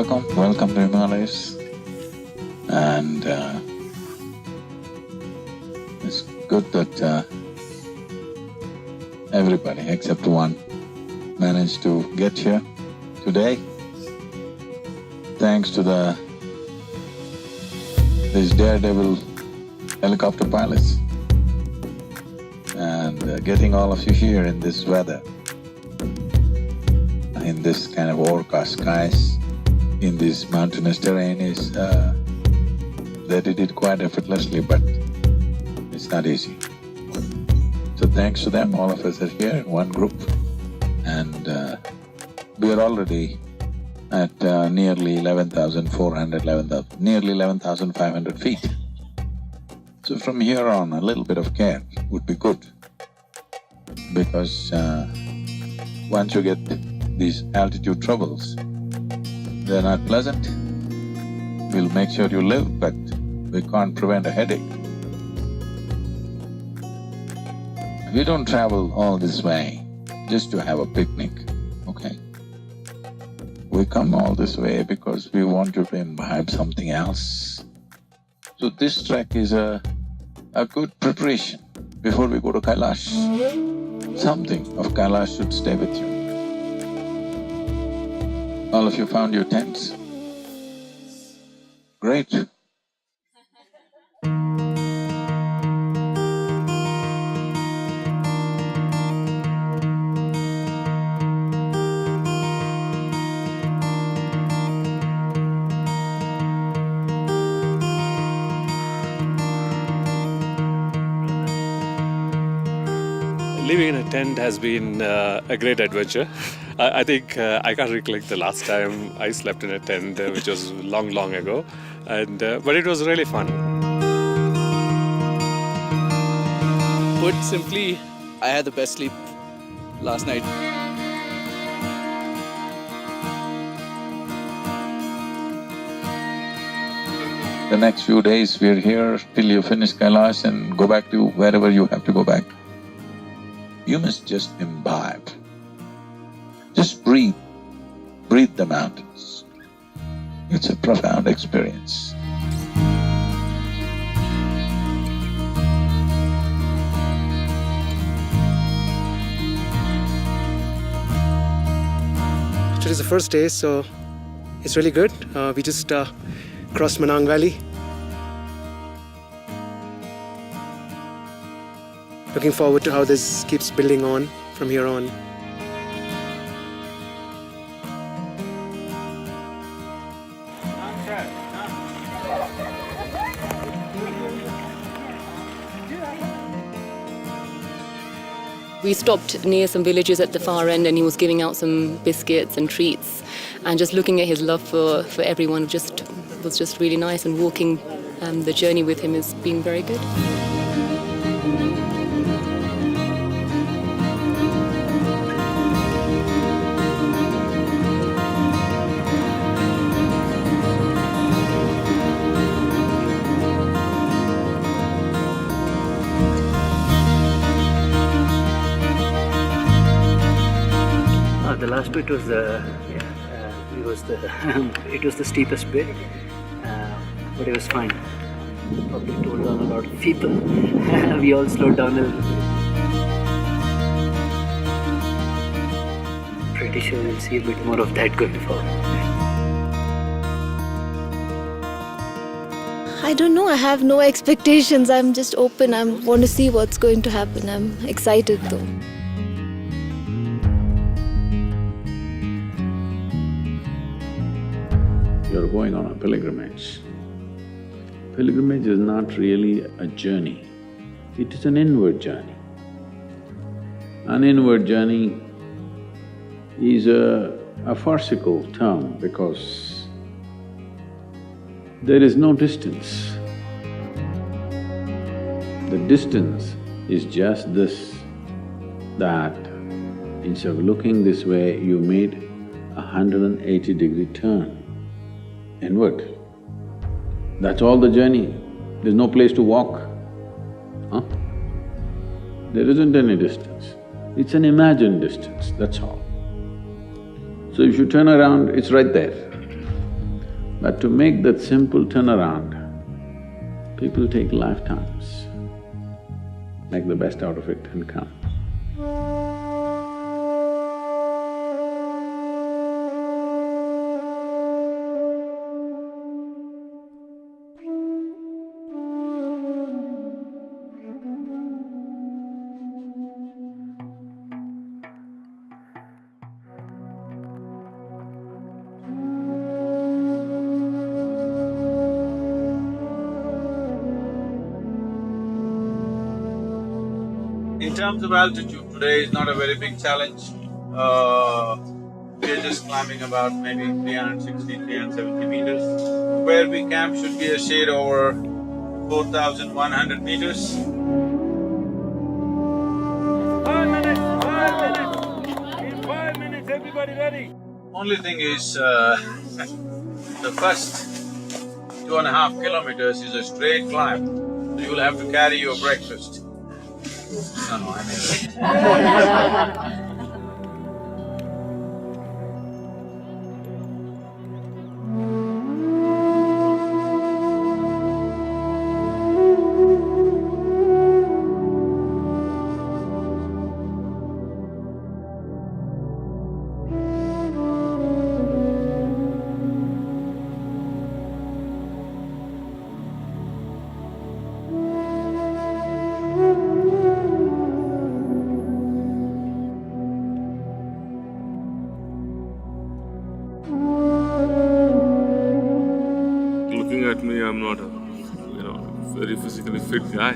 welcome to Himalayas. And it's good that everybody except one managed to get here today. Thanks to these daredevil helicopter pilots and getting all of you here in this weather, in this kind of overcast skies, in this mountainous terrain is… they did it quite effortlessly, but it's not easy. So thanks to them, all of us are here in one group, and we are already at nearly 11,400, nearly 11,500 feet. So from here on, a little bit of care would be good, because once you get these altitude troubles, they're not pleasant. We'll make sure you live, but we can't prevent a headache. We don't travel all this way just to have a picnic, okay? We come all this way because we want to imbibe something else. So this trek is a good preparation before we go to Kailash. Something of Kailash should stay with you. All of you found your tents? Great. Living in a tent has been a great adventure. I think I can't recollect the last time I slept in a tent, which was long ago, but it was really fun. Put simply, I had the best sleep last night. The next few days we're here till you finish Kailash and go back to wherever you have to go back. You must just imbibe. Just breathe the mountains. It's a profound experience. Today's the first day, so it's really good. We just crossed Manang Valley. Looking forward to how this keeps building on from here on. We stopped near some villages at the far end and he was giving out some biscuits and treats, and just looking at his love for everyone was just really nice, and walking the journey with him has been very good. The last bit was it was the steepest bit, but it was fine. Probably told down a lot of people. We all slowed down a little bit. Pretty sure we'll see a bit more of that going forward. I don't know, I have no expectations. I'm just open. I want to see what's going to happen. I'm excited though. You're going on a pilgrimage. Pilgrimage is not really a journey, it is an inward journey. An inward journey is a farcical term because there is no distance. The distance is just this, that instead of looking this way, you made a 180-degree turn inward. That's all the journey. There's no place to walk. Huh? There isn't any distance. It's an imagined distance, that's all. So if you turn around, it's right there. But to make that simple turnaround, people take lifetimes. Make the best out of it and come. In terms of altitude, today is not a very big challenge. We're just climbing about maybe 360, 370 meters. Where we camp should be a shade over 4,100 meters. 5 minutes, 5 minutes! In 5 minutes, everybody ready? Only thing is, the first 2.5 kilometers is a straight climb, so you'll have to carry your breakfast. No, I mean… Looking at me, I'm not a, very physically fit guy.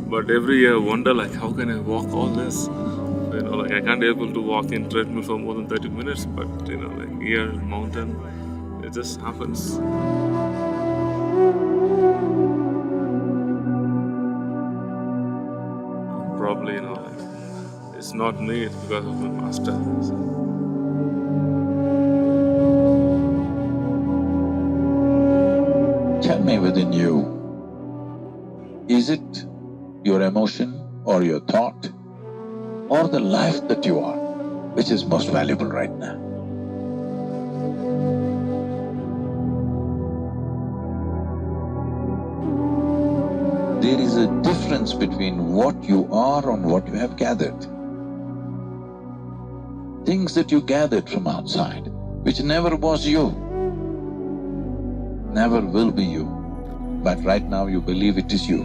But every year I wonder like, how can I walk all this? I can't be able to walk in treadmill for more than 30 minutes, but here, mountain, it just happens. Probably, it's not me, it's because of my master. Tell me within you, is it your emotion or your thought or the life that you are, which is most valuable right now? There is a difference between what you are and what you have gathered. Things that you gathered from outside, which never was you, never will be you, but right now you believe it is you.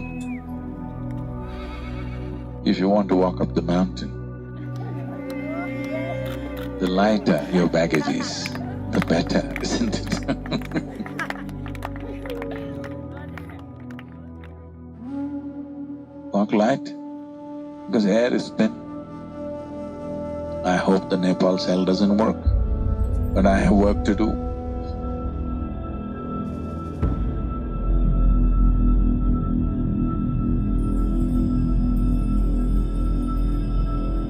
If you want to walk up the mountain, the lighter your baggage is, the better, isn't it? Walk light, because air is thin. I hope the Nepal cell doesn't work, but I have work to do.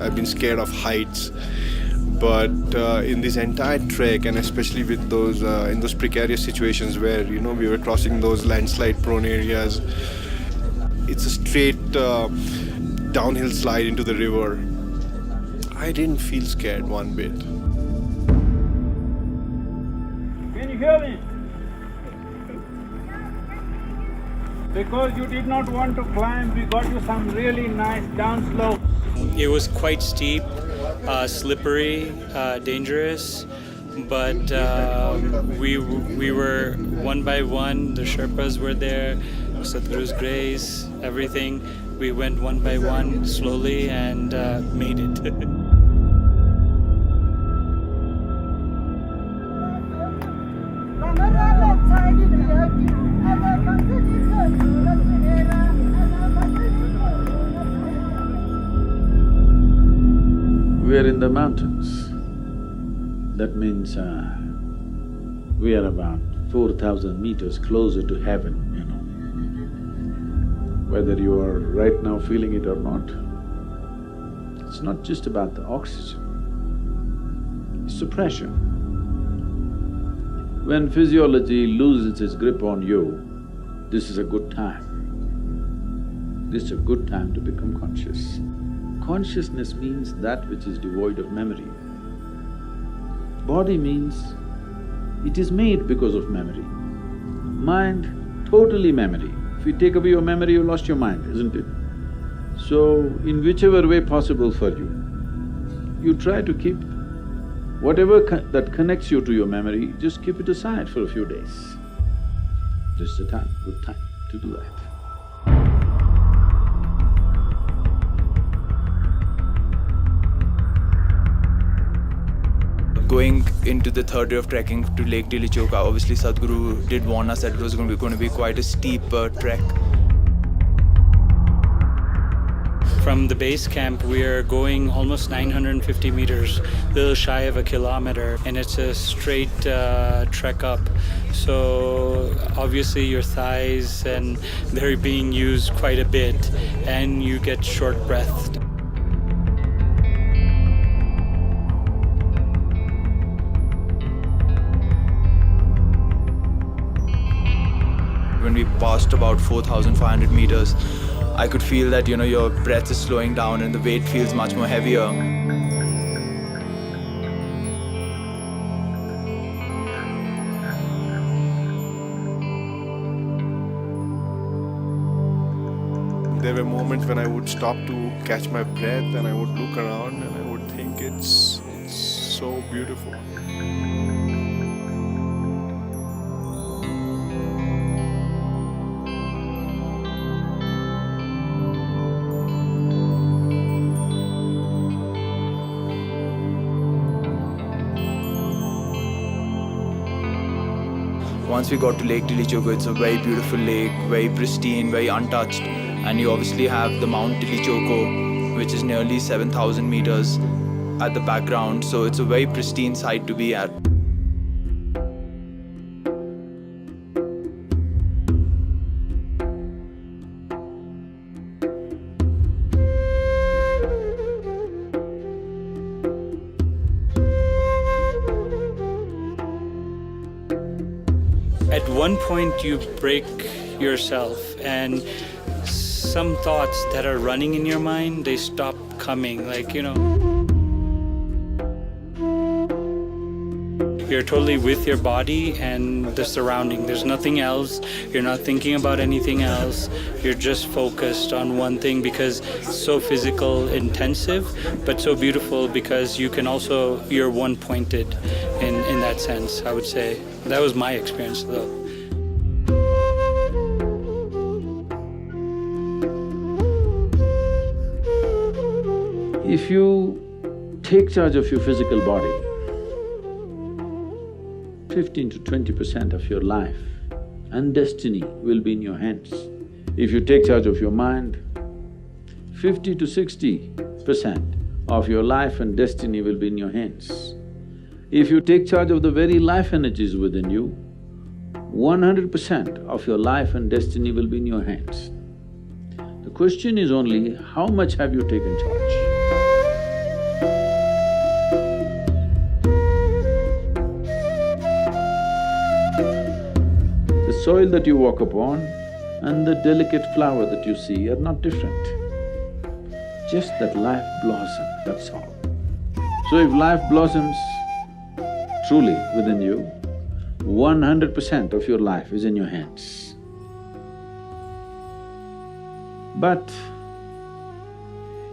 I've been scared of heights, but in this entire trek, and especially with those in those precarious situations where we were crossing those landslide-prone areas, it's a straight downhill slide into the river. I didn't feel scared one bit. Can you hear me? Because you did not want to climb, we got you some really nice down slopes. It was quite steep, slippery, dangerous, but we were one by one. The Sherpas were there, Sadhguru's grace, everything. We went one by one, slowly, and made it. We are in the mountains. That means we are about 4,000 meters closer to heaven, Whether you are right now feeling it or not, it's not just about the oxygen, it's the pressure. When physiology loses its grip on you, this is a good time. This is a good time to become conscious. Consciousness means that which is devoid of memory. Body means It is made because of memory. Mind, totally memory. If you take away your memory, you lost your mind, isn't it? So, in whichever way possible for you, you try to keep whatever that connects you to your memory, just keep it aside for a few days. This is the time, good time to do that. Going into the third day of trekking to Lake Tilichoka, obviously Sadhguru did warn us that it was going to be quite a steep trek. From the base camp, we are going almost 950 meters, a little shy of a kilometer, and it's a straight trek up. So obviously your thighs and they're being used quite a bit, and you get short-breathed. When we passed about 4,500 meters, I could feel that, your breath is slowing down and the weight feels much more heavier. There were moments when I would stop to catch my breath and I would look around and I would think it's so beautiful. Once we got to Lake Tilichoka, it's a very beautiful lake, very pristine, very untouched. And you obviously have the Mount Tilichoko, which is nearly 7,000 meters at the background. So it's a very pristine site to be at. At one point you break yourself, and some thoughts that are running in your mind, they stop coming, you're totally with your body and the surrounding. There's nothing else. You're not thinking about anything else. You're just focused on one thing, because it's so physical intensive, but so beautiful because you're one-pointed in that sense, I would say. That was my experience though. If you take charge of your physical body, 15 to 20% of your life and destiny will be in your hands. If you take charge of your mind, 50 to 60% of your life and destiny will be in your hands. If you take charge of the very life energies within you, 100% of your life and destiny will be in your hands. The question is only, how much have you taken charge? The soil that you walk upon and the delicate flower that you see are not different. Just that life blossoms, that's all. So if life blossoms truly within you, 100% of your life is in your hands. But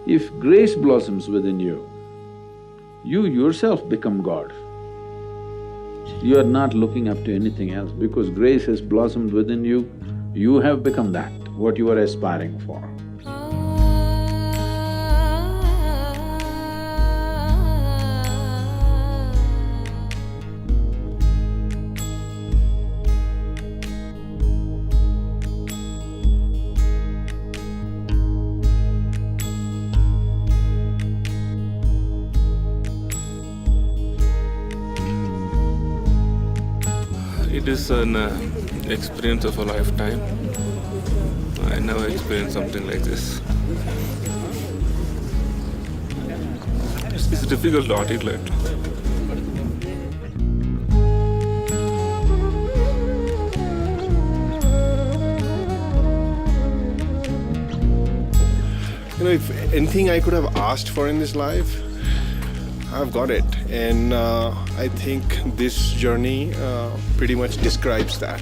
if grace blossoms within you, you yourself become God. You are not looking up to anything else because grace has blossomed within you, you have become that, what you are aspiring for. It is an experience of a lifetime. I never experienced something like this. It's difficult to articulate. If anything I could have asked for in this life, I've got it. And I think this journey pretty much describes that.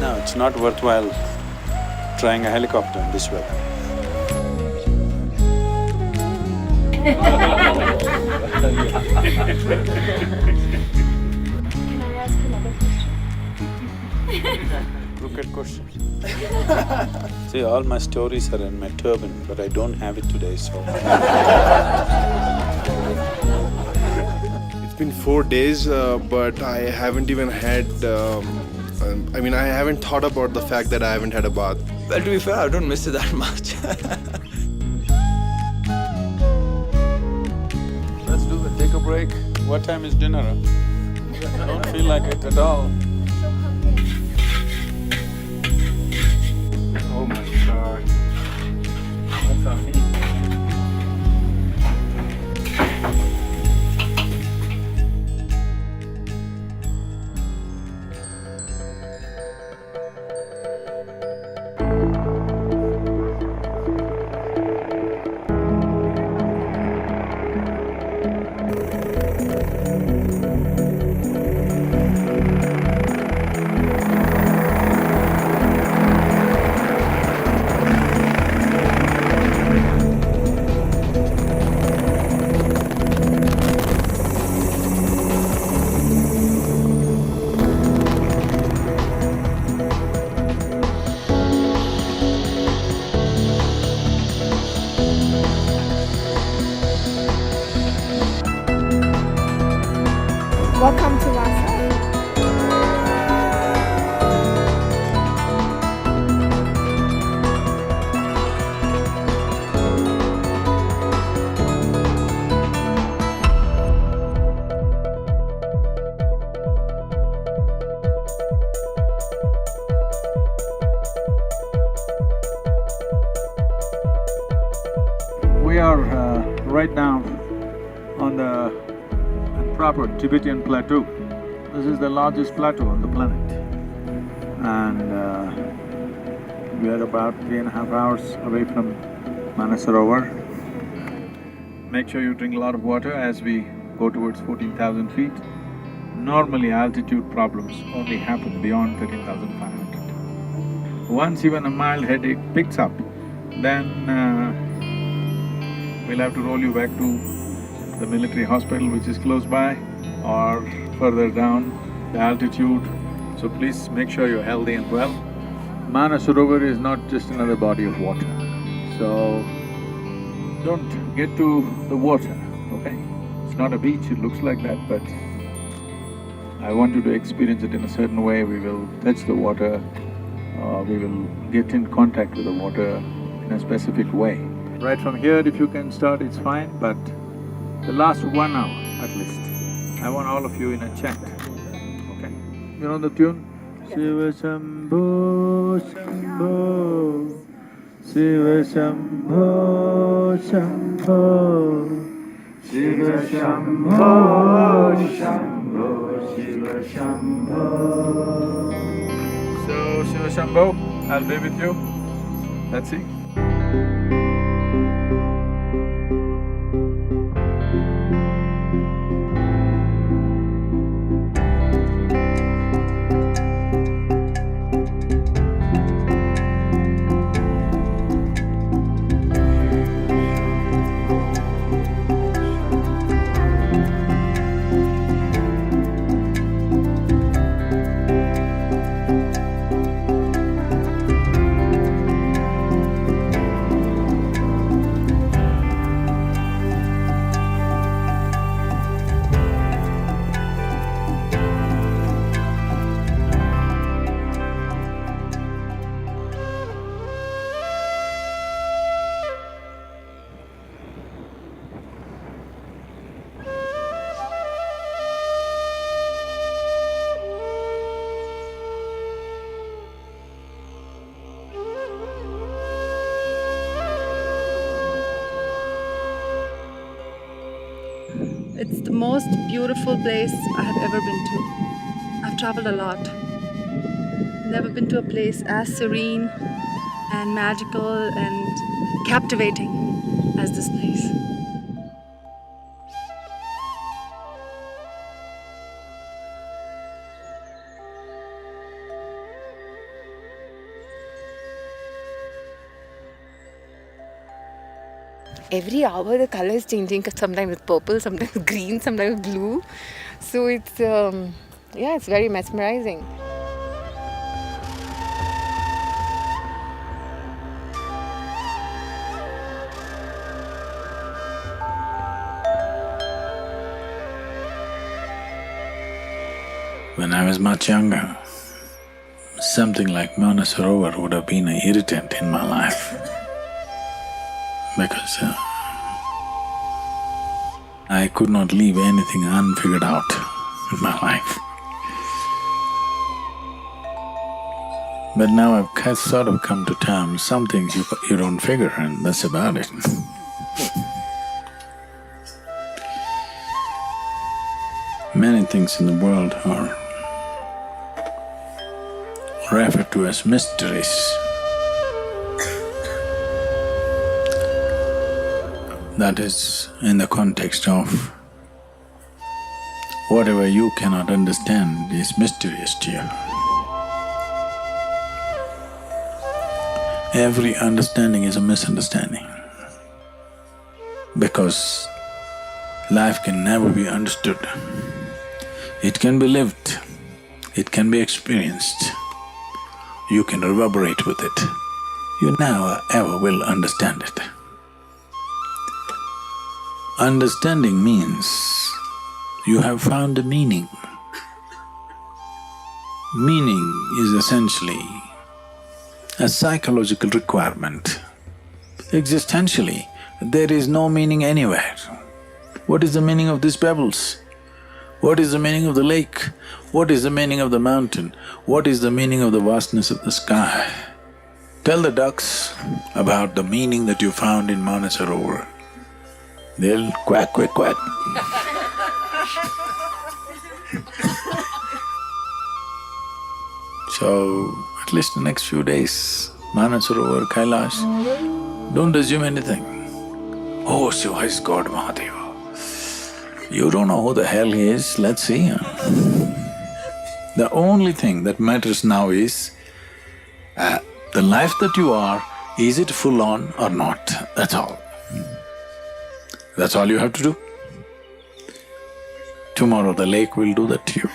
No, it's not worthwhile trying a helicopter in this weather. Can I ask another question? Crooked question. See, all my stories are in my turban, but I don't have it today, so… It's been 4 days, but I haven't even had… I haven't thought about the fact that I haven't had a bath. Well, to be fair, I don't miss it that much. Let's do it, take a break. What time is dinner? Don't feel like it at all. Oh my God. What's on me? Welcome to Lhasa. We are right now on the proper Tibetan plateau. This is the largest plateau on the planet. And we are about 3.5 hours away from Mansarovar. Make sure you drink a lot of water as we go towards 14,000 feet. Normally altitude problems only happen beyond 13,500. Once even a mild headache picks up, then we'll have to roll you back to the military hospital which is close by or further down the altitude. So please make sure you're healthy and well. Mansarovar is not just another body of water, so don't get to the water, okay? It's not a beach, it looks like that, but I want you to experience it in a certain way. We will touch the water, we will get in contact with the water in a specific way. Right from here, if you can start, it's fine, but the last 1 hour at least, I want all of you in a chant, okay? You know the tune? Shiva Shambho Shambho, Shiva Shambho Shambho, Shiva Shambho Shambho, Shiva Shambho. So Shiva Shambho, I'll be with you. Let's see. It's the most beautiful place I have ever been to. I've traveled a lot. Never been to a place as serene and magical and captivating as this place. Every hour the color is changing. Sometimes it's purple, sometimes green, sometimes blue. So it's it's very mesmerizing. When I was much younger, something like Mansarovar would have been an irritant in my life because I could not leave anything unfigured out in my life. But now I've sort of come to terms, some things you don't figure and that's about it. Many things in the world are referred to as mysteries. That is in the context of whatever you cannot understand is mysterious to you. Every understanding is a misunderstanding because life can never be understood. It can be lived, it can be experienced, you can reverberate with it. You never ever will understand it. Understanding means you have found a meaning. Meaning is essentially a psychological requirement. Existentially, there is no meaning anywhere. What is the meaning of these pebbles? What is the meaning of the lake? What is the meaning of the mountain? What is the meaning of the vastness of the sky? Tell the ducks about the meaning that you found in Mansarovar. They'll quack, quack, quack. So, at least the next few days, Mansarovar, Kailash, don't assume anything. Oh, Shiva is God, Mahadeva. You don't know who the hell he is, let's see. The only thing that matters now is, the life that you are, is it full on or not? That's all. That's all you have to do. Tomorrow the lake will do that to you.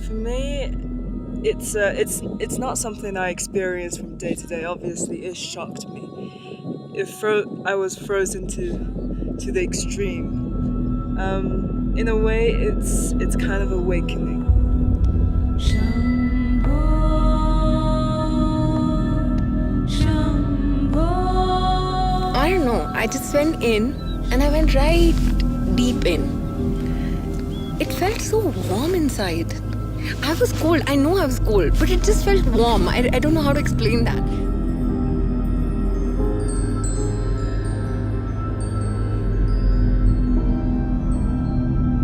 For me, it's not something I experience from day to day. Obviously, it shocked me. I was frozen to the extreme. In a way, it's kind of awakening. I don't know, I just went in and I went right deep in. It felt so warm inside. I was cold, I know I was cold, but it just felt warm. I don't know how to explain that.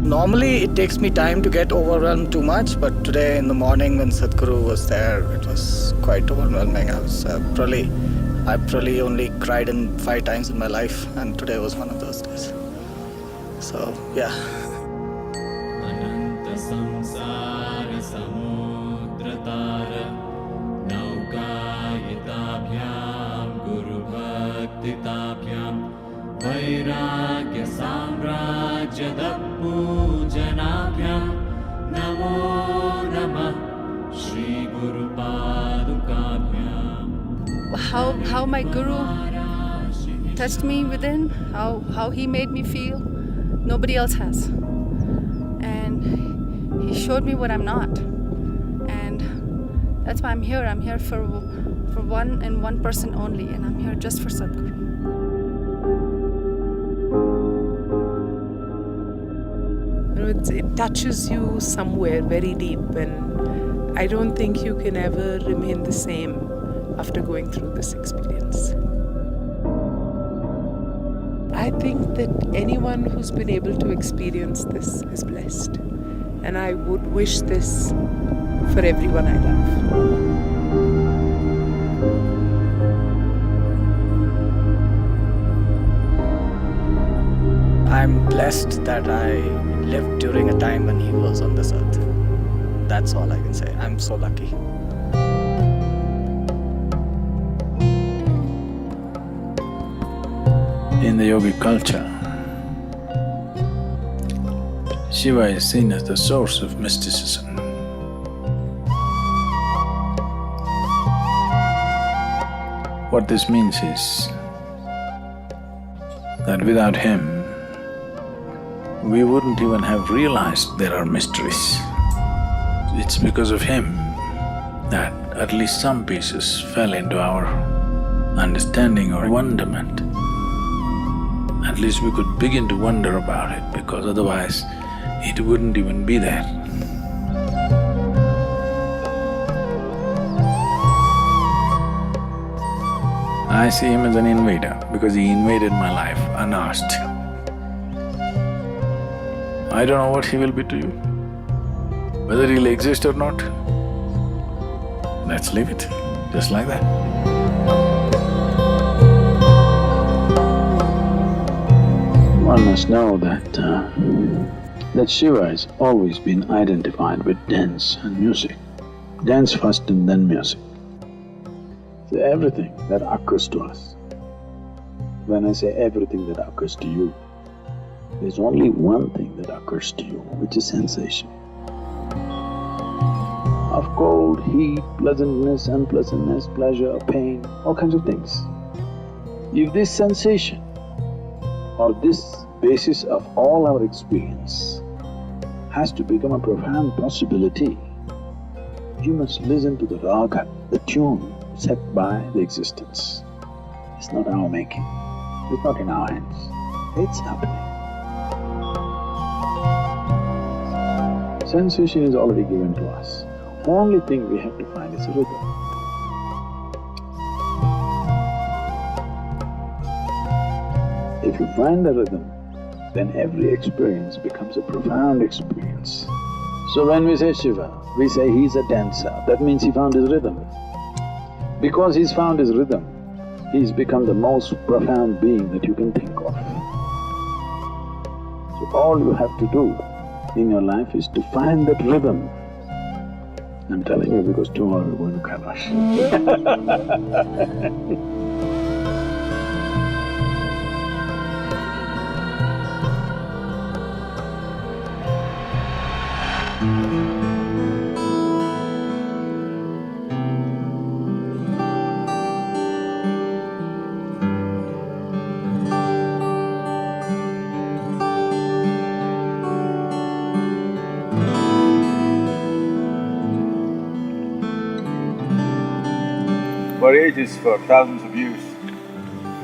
Normally it takes me time to get overwhelmed too much, but today in the morning when Sadhguru was there, it was quite overwhelming. I probably only cried 5 times in my life, and today was one of those days. So, yeah. वैराग्य साम्राज्यद पूजनाभ्यां नमो नमः श्री गुरु पादुकाभ्यां. How my guru touched me within, how he made me feel, nobody else has. And he showed me what I'm not. And that's why I'm here. I'm here for one and one person only, and I'm here just for Sadhguru. It touches you somewhere very deep, and I don't think you can ever remain the same after going through this experience. I think that anyone who's been able to experience this is blessed, and I would wish this for everyone I love. I'm blessed that I lived during a time when he was on this earth. That's all I can say. I'm so lucky. In the yogic culture, Shiva is seen as the source of mysticism. What this means is that without him, we wouldn't even have realized there are mysteries. It's because of him that at least some pieces fell into our understanding or wonderment. At least we could begin to wonder about it, because otherwise it wouldn't even be there. I see him as an invader because he invaded my life unasked. I don't know what he will be to you. Whether he'll exist or not, let's leave it, just like that. One must know that Shiva has always been identified with dance and music. Dance first and then music. So everything that occurs to us, when I say everything that occurs to you, there's only one thing that occurs to you, which is sensation. Of cold, heat, pleasantness, unpleasantness, pleasure, pain, all kinds of things. If this sensation or this basis of all our experience has to become a profound possibility, you must listen to the raga, the tune set by the existence. It's not our making, it's not in our hands, it's happening. Sensation is already given to us. Only thing we have to find is a rhythm. If you find the rhythm, then every experience becomes a profound experience. So when we say Shiva, we say he's a dancer, that means he found his rhythm. Because he's found his rhythm, he's become the most profound being that you can think of. So all you have to do in your life is to find that rhythm. I'm telling you because tomorrow we're going to Kailash. For ages, for thousands of years,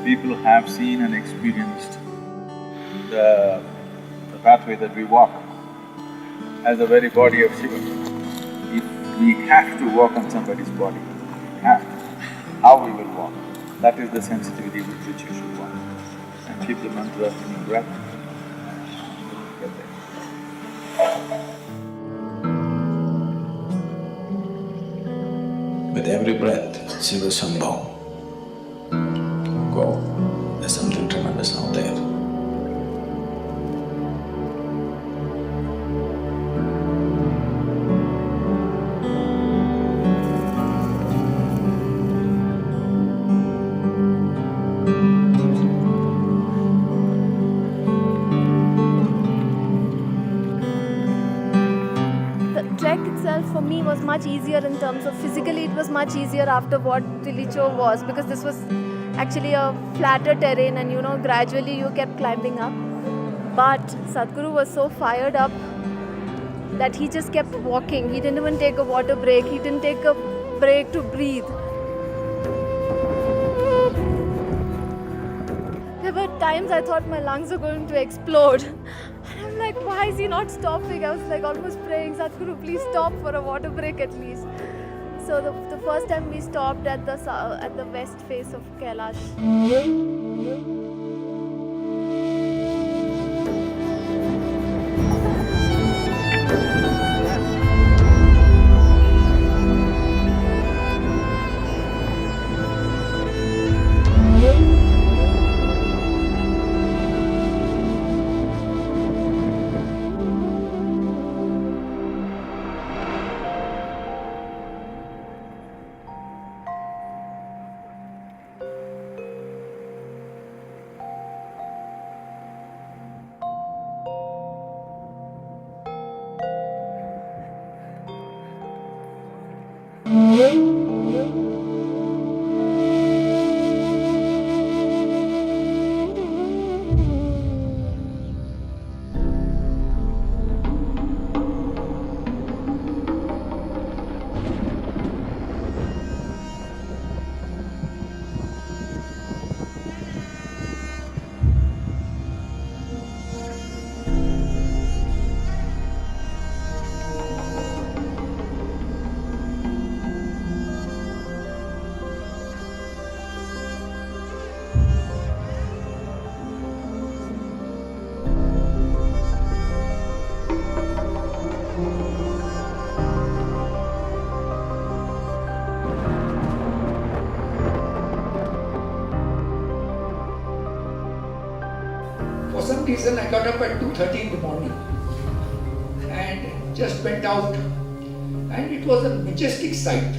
people have seen and experienced the pathway that we walk as the very body of Shiva. If we have to walk on somebody's body, we have to. How we will walk, that is the sensitivity with which you should walk. And keep the mantra in your breath. Get there. With every breath, Shiva Shambho. Go. There's something tremendous out there. The trek itself for me was much easier in terms of physically, it was much easier after what Tilicho was, because this was actually a flatter terrain and gradually you kept climbing up. But Sadhguru was so fired up that he just kept walking. He didn't even take a water break, he didn't take a break to breathe. There were times I thought my lungs were going to explode. And I'm like, why is he not stopping? I was like almost praying, Sadhguru, please stop for a water break at least. So the first time we stopped at the west face of Kailash. For some reason, I got up at 2:30 in the morning and just went out, and it was a majestic sight.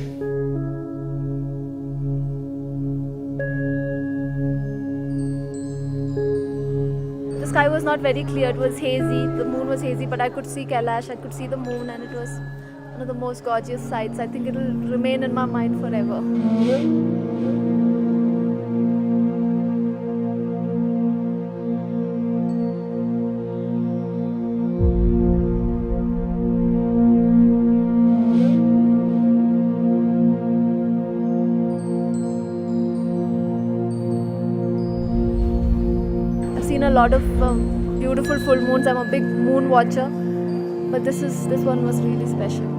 The sky was not very clear, it was hazy, the moon was hazy, but I could see Kailash, I could see the moon, and it was one of the most gorgeous sights. I think it will remain in my mind forever. I've seen a lot of beautiful full moons. I'm a big moon watcher, but this one was really special.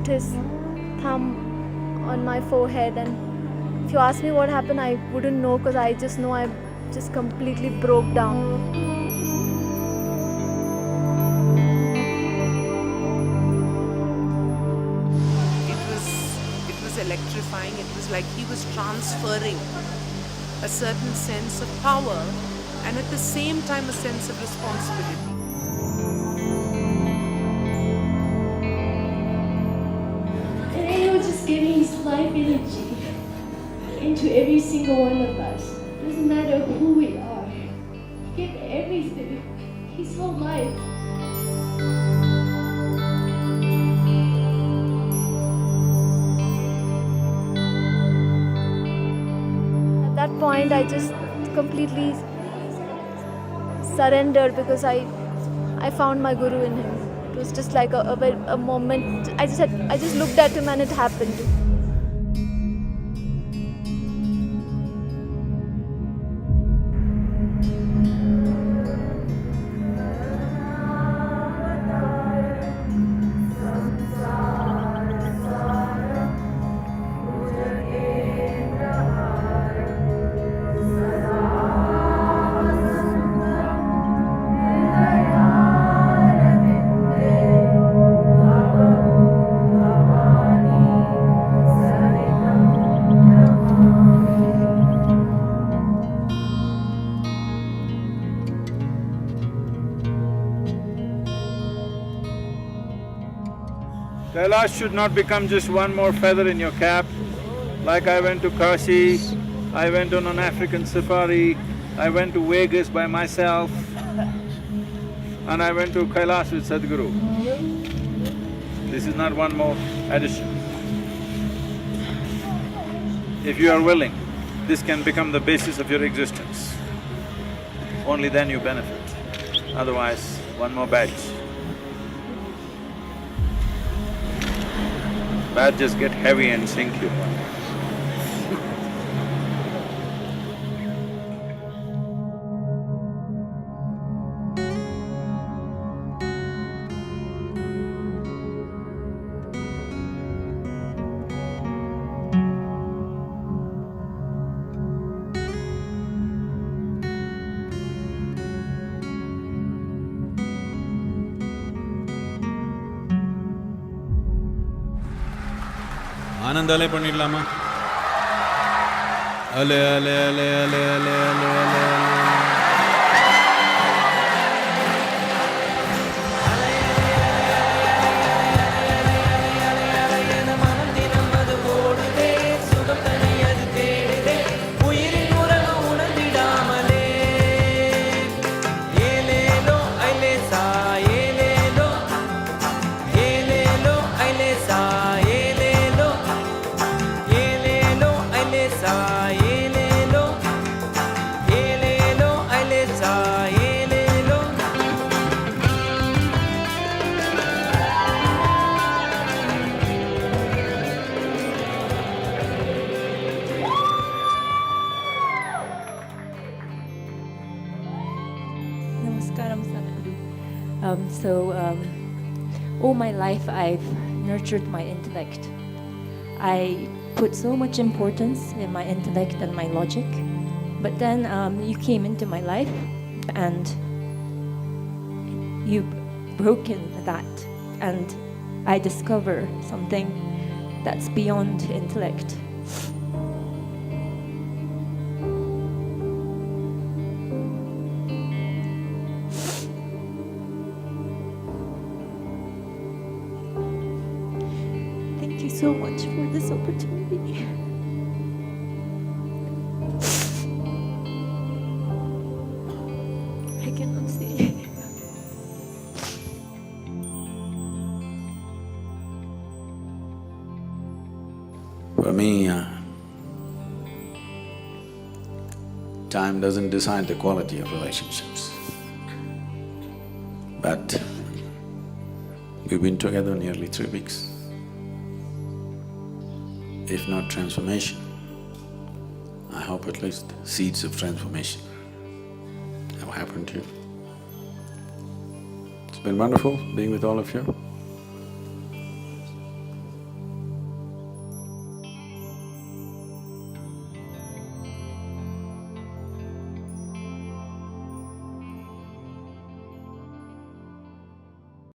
his thumb on my forehead, and if you ask me what happened, I wouldn't know, because I just know I just completely broke down. It was electrifying. It was like he was transferring a certain sense of power and at the same time a sense of responsibility. And he was just giving his life energy into every single one of us. Doesn't matter who we are. He gave everything, his whole life. At that point, I just completely surrendered, because I found my Guru in him. It was just like a moment. I just looked at him and it happened. Kailash should not become just one more feather in your cap. Like I went to Kashi, I went on an African safari, I went to Vegas by myself, and I went to Kailash with Sadhguru. This is not one more addition. If you are willing, this can become the basis of your existence. Only then you benefit. Otherwise, one more badge. Badges get heavy and sink you. ஆனந்தாலே பண்ணிடலாமா? அலே அலே அலே அலே அலே அலே அலே அலே Namaskaram, Sadhguru. All my life I've nurtured my intellect. I put so much importance in my intellect and my logic, but then you came into my life and you've broken that, and I discover something that's beyond intellect. Thank you so much for this opportunity. I cannot say. For me, time doesn't decide the quality of relationships. But we've been together nearly 3 weeks. If not transformation, I hope at least seeds of transformation have happened to you. It's been wonderful being with all of you.